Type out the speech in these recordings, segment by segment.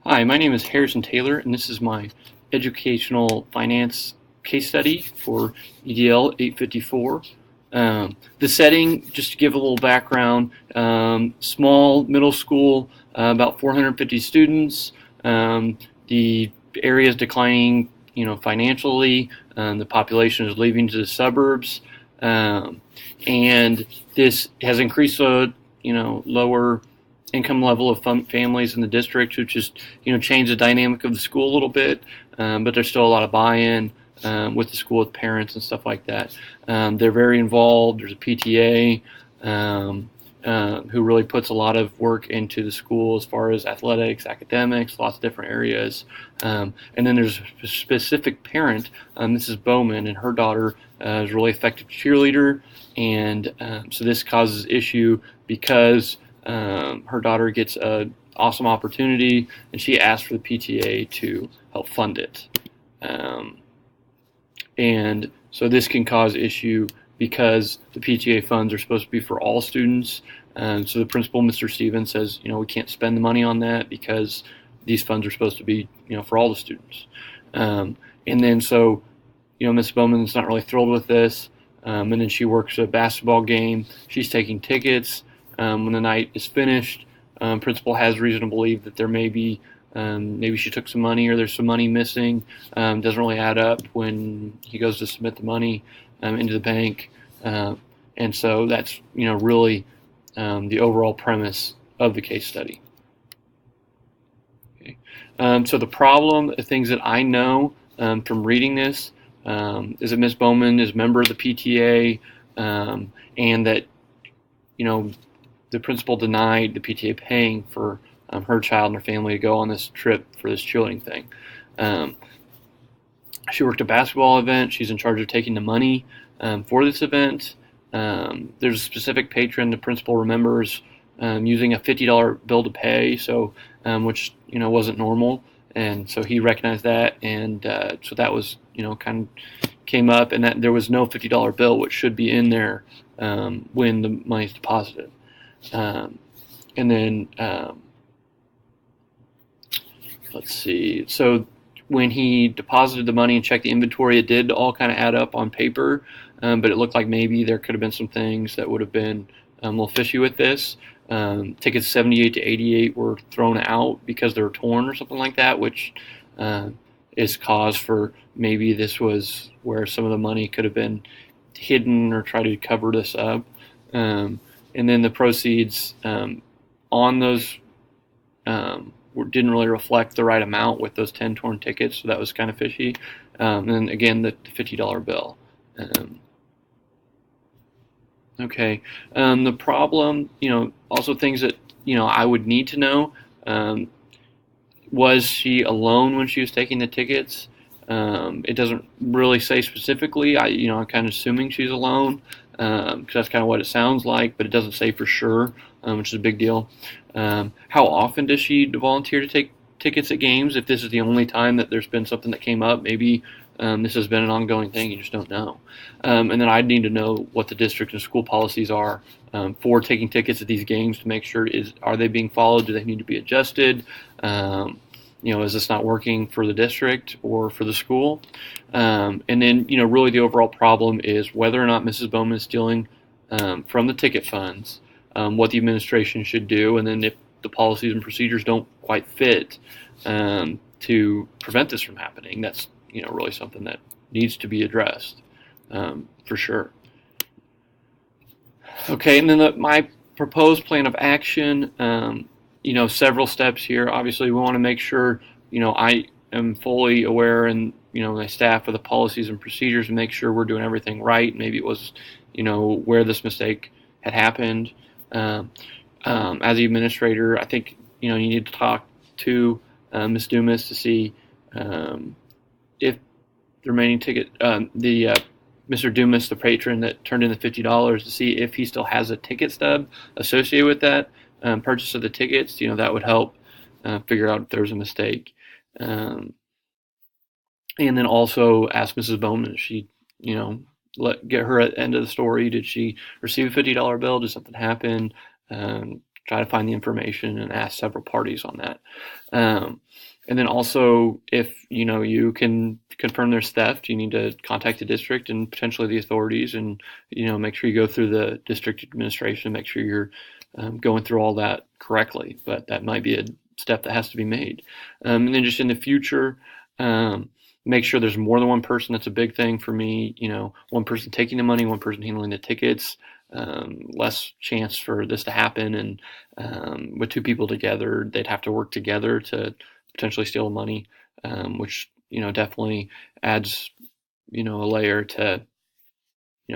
Hi, my name is Harrison Taylor, and this is my educational finance case study for EDL 854. The setting, just to give a little background, small middle school, about 450 students. The area is declining, financially. The population is leaving to the suburbs, and this has increased lower income level of families in the district, which has changed the dynamic of the school a little bit. But there's still a lot of buy-in with the school, with parents and stuff like that. They're very involved. There's a PTA who really puts a lot of work into the school as far as athletics, academics, lots of different areas. And then there's a specific parent, Mrs. Bowman, and her daughter is a really effective cheerleader. And so this causes issue because her daughter gets an awesome opportunity, and she asked for the PTA to help fund it. And so this can cause issue because the PTA funds are supposed to be for all students. So the principal, Mr. Stevens, says, we can't spend the money on that because these funds are supposed to be, for all the students. And then so, Ms. Bowman's not really thrilled with this. And then she works a basketball game. She's taking tickets. When the night is finished, principal has reason to believe that there may be maybe she took some money or there's some money missing. Doesn't really add up when he goes to submit the money into the bank. And so that's really the overall premise of the case study. Okay. So the problem, the things that I know from reading this, is that Ms. Bowman is a member of the PTA, and that the principal denied the PTA paying for her child and her family to go on this trip for this cheerleading thing. She worked a basketball event. She's in charge of taking the money for this event. There's a specific patron the principal remembers using a $50 bill to pay, so which wasn't normal, and so he recognized that, and so that was kind of came up, and that there was no $50 bill, which should be in there when the money's deposited. And then let's see. So when he deposited the money and checked the inventory, it did all kind of add up on paper, but it looked like maybe there could have been some things that would have been a little fishy with this. Tickets 78 to 88 were thrown out because they were torn or something like that, which is cause for maybe this was where some of the money could have been hidden or try to cover this up. And then the proceeds on those didn't really reflect the right amount with those 10 torn tickets, so that was kind of fishy. And then again, the $50 bill. Okay. The problem, also things that I would need to know. Was she alone when she was taking the tickets? It doesn't really say specifically. I'm kind of assuming she's alone, because that's kind of what it sounds like, but it doesn't say for sure, which is a big deal. How often does she volunteer to take tickets at games? If this is the only time that there's been something that came up, maybe this has been an ongoing thing, you just don't know. And then I'd need to know what the district and school policies are for taking tickets at these games to make sure, are they being followed? Do they need to be adjusted? Is this not working for the district or for the school? And then, really the overall problem is whether or not Mrs. Bowman is stealing from the ticket funds, what the administration should do, and then if the policies and procedures don't quite fit to prevent this from happening, that's, really something that needs to be addressed for sure. Okay, and then my proposed plan of action, several steps here. Obviously, we want to make sure, I am fully aware, and, my staff of the policies and procedures, and make sure we're doing everything right. Maybe it was, where this mistake had happened. As the administrator, I think, you need to talk to Ms. Dumas to see if the remaining ticket, Mr. Dumas, the patron that turned in the $50, to see if he still has a ticket stub associated with that purchase of the tickets. That would help figure out if there was a mistake. And then also ask Mrs. Bowman if she, get her at the end of the story. Did she receive a $50 bill? Did something happen? try to find the information and ask several parties on that. And then also, if you can confirm there's theft, you need to contact the district and potentially the authorities, and make sure you go through the district administration, make sure you're going through all that correctly. But that might be a step that has to be made. And then just in the future, make sure there's more than one person. That's a big thing for me. One person taking the money, one person handling the tickets. Less chance for this to happen. And with two people together, they'd have to work together to potentially steal the money, which definitely adds a layer to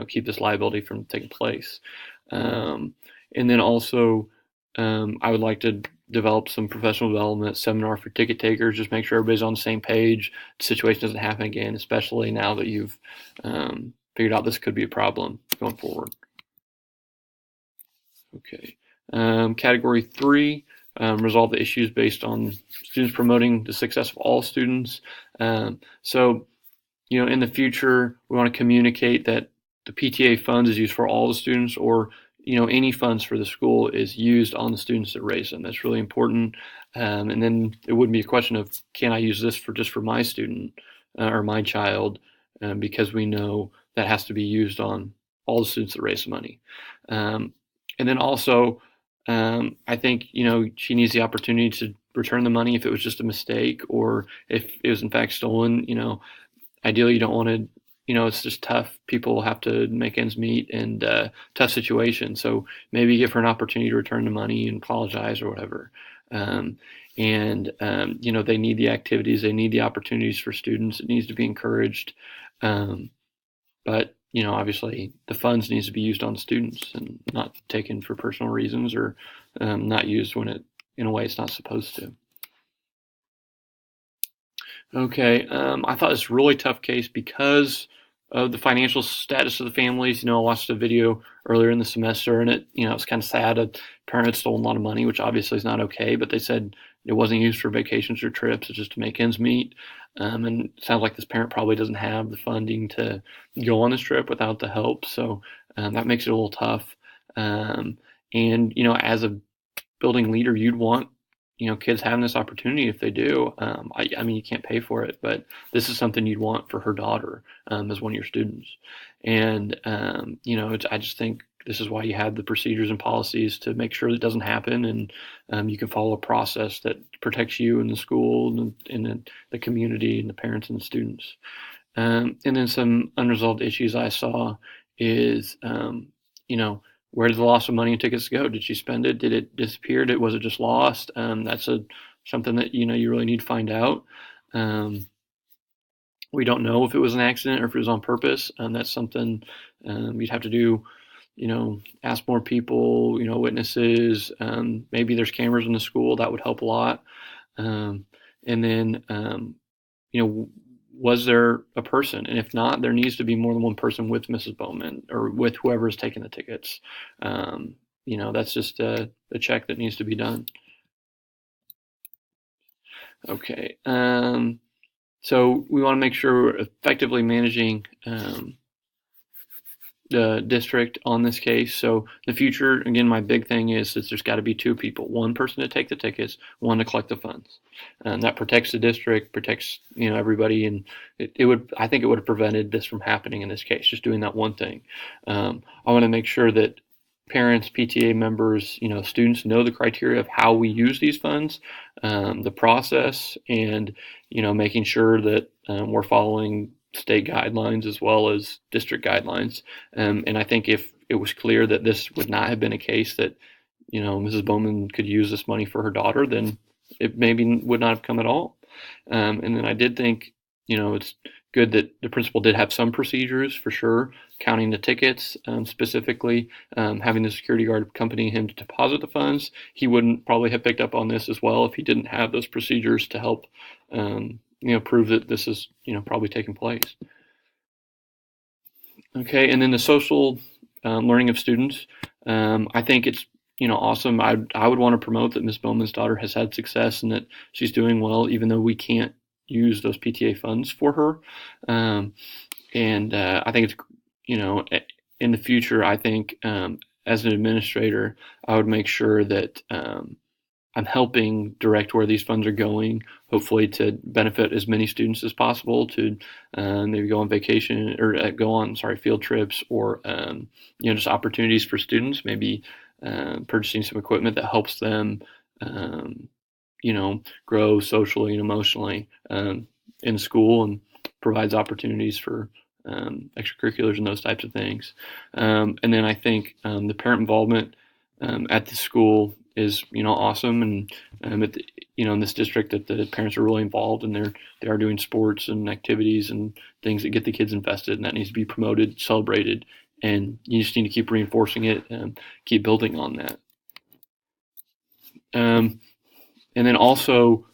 keep this liability from taking place. And then also, I would like to develop some professional development seminar for ticket takers. Just make sure everybody's on the same page. The situation doesn't happen again, especially now that you've figured out this could be a problem going forward. Okay. Category 3, resolve the issues based on students promoting the success of all students. So, in the future, we want to communicate that the PTA funds is used for all the students, or any funds for the school is used on the students that raise them. That's really important. And then it wouldn't be a question of, can I use this just for my student or my child, because we know that has to be used on all the students that raise the money. And then also, I think she needs the opportunity to return the money if it was just a mistake, or if it was in fact stolen. Ideally, you don't want to. It's just tough. People have to make ends meet, and tough situation. So maybe give her an opportunity to return the money and apologize or whatever. They need the activities, they need the opportunities for students. It needs to be encouraged. But obviously the funds needs to be used on students and not taken for personal reasons, or not used in a way it's not supposed to. Okay, I thought this was a really tough case because of the financial status of the families. I watched a video earlier in the semester, and it's kind of sad. A parent had stolen a lot of money, which obviously is not okay, but they said it wasn't used for vacations or trips. It's just to make ends meet. And it sounds like this parent probably doesn't have the funding to go on this trip without the help. So that makes it a little tough. As a building leader, you'd want kids having this opportunity if they do. I mean, you can't pay for it, but this is something you'd want for her daughter as one of your students. And, I just think this is why you have the procedures and policies to make sure it doesn't happen. And you can follow a process that protects you and the school and the community and the parents and the students. And then some unresolved issues I saw is, where did the loss of money and tickets go? Did she spend it? Did it disappear? Was it just lost? That's something that you really need to find out. We don't know if it was an accident or if it was on purpose. That's something you'd have to do. Ask more people. Witnesses. Maybe there's cameras in the school that would help a lot. And then was there a person? And if not, there needs to be more than one person with Mrs. Bowman or with whoever is taking the tickets. That's just a check that needs to be done. Okay. So we want to make sure we're effectively managing the district on this case. So in the future, again, my big thing is that there's got to be two people, one person to take the tickets, one to collect the funds. And that protects the district, protects everybody, and I think it would have prevented this from happening in this case, just doing that one thing. I want to make sure that parents, PTA members, students know the criteria of how we use these funds, the process, and making sure that we're following state guidelines as well as district guidelines. And I think if it was clear that this would not have been a case that Mrs. Bowman could use this money for her daughter, then it maybe would not have come at all. And then I did think it's good that the principal did have some procedures for sure, counting the tickets, specifically having the security guard accompany him to deposit the funds. He wouldn't probably have picked up on this as well if he didn't have those procedures to help prove that this is probably taking place. Okay, and then the social learning of students. I think it's awesome. I would want to promote that Miss Bowman's daughter has had success and that she's doing well, even though we can't use those PTA funds for her. I think it's in the future. I think as an administrator, I would make sure that I'm helping direct where these funds are going, hopefully to benefit as many students as possible to maybe go on vacation or go on, sorry, field trips or, just opportunities for students, maybe purchasing some equipment that helps them, um, grow socially and emotionally in school and provides opportunities for extracurriculars and those types of things. And then I think the parent involvement at the school is awesome, and in this district that the parents are really involved and they are doing sports and activities and things that get the kids invested, and that needs to be promoted, celebrated, and you just need to keep reinforcing it and keep building on that. Um, and then also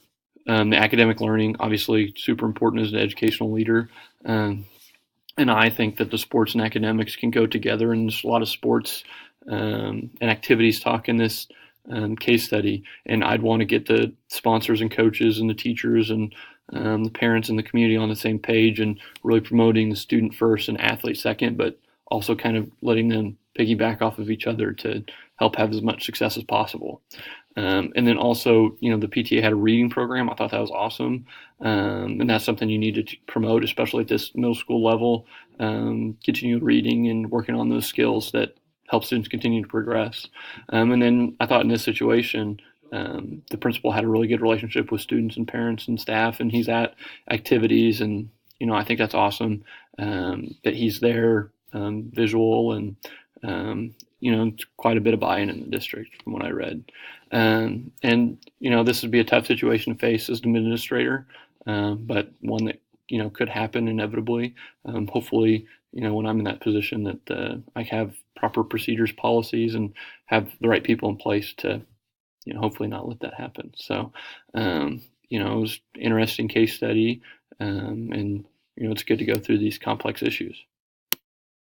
the academic learning, obviously super important as an educational leader. And I think that the sports and academics can go together, and there's a lot of sports and activities talk in this case study. And I'd want to get the sponsors and coaches and the teachers and the parents and the community on the same page and really promoting the student first and athlete second, but also kind of letting them piggyback off of each other to help have as much success as possible. And then also, the PTA had a reading program. I thought that was awesome. And that's something you need to promote, especially at this middle school level. Continue reading and working on those skills that help students continue to progress. And then I thought in this situation, the principal had a really good relationship with students and parents and staff, and he's at activities. And, I think that's awesome that he's there, visual, and quite a bit of buy-in in the district from what I read. And this would be a tough situation to face as an administrator, but one that could happen inevitably. Hopefully, when I'm in that position, that I have proper procedures, policies, and have the right people in place to hopefully not let that happen. So it was an interesting case study, and it's good to go through these complex issues.